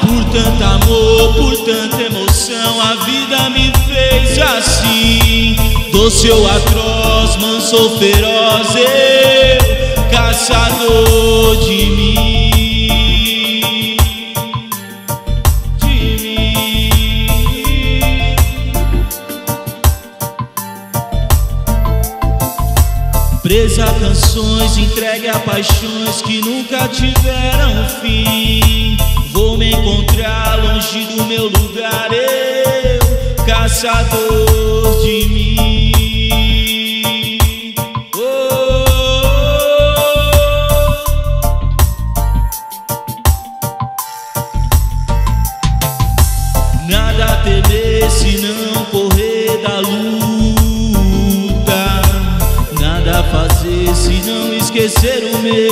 Por tanto amor, por tanta emoção, a vida me fez assim. Doce ou atroz, manso ou feroz, eu, caçador de mim. Presa a canções, entregue a paixões que nunca tiveram fim. Vou me encontrar longe do meu lugar, eu, caçador de mim. Nada a temer se não correr da luta, nada a fazer se não esquecer o medo.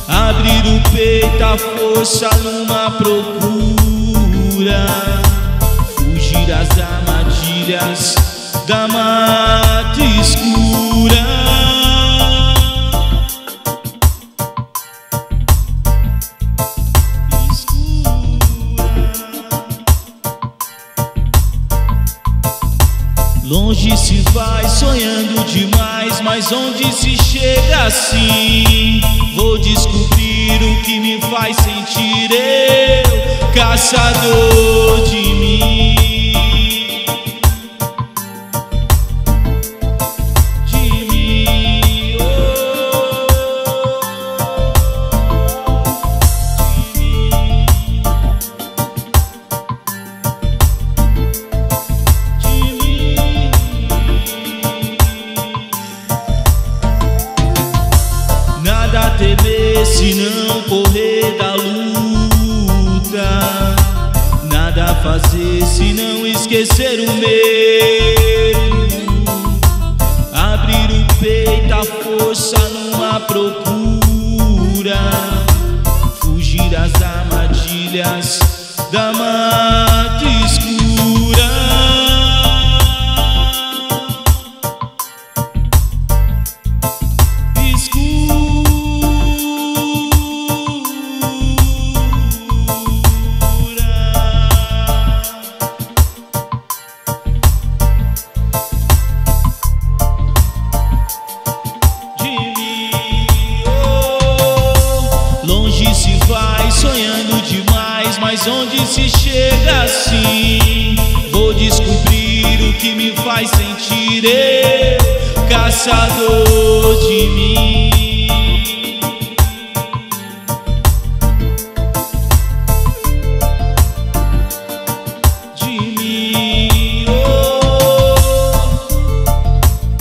Abrir o peito, a força numa procura, fugir às armadilhas da mata escura. Longe se vai sonhando demais, mas onde se chega assim? Vou descobrir o que me faz sentir eu, caçador de mim. Nada a temer se não correr da luta, nada a fazer se não esquecer o medo. Abrir o peito, a força numa procura, fugir às armadilhas da mata escura. Longe se vai sonhando demais, mas onde se chega assim? Vou descobrir o que me faz sentir eu, caçador de mim.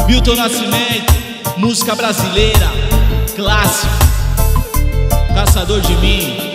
Milton Nascimento, música brasileira, clássico. Caçador de mim.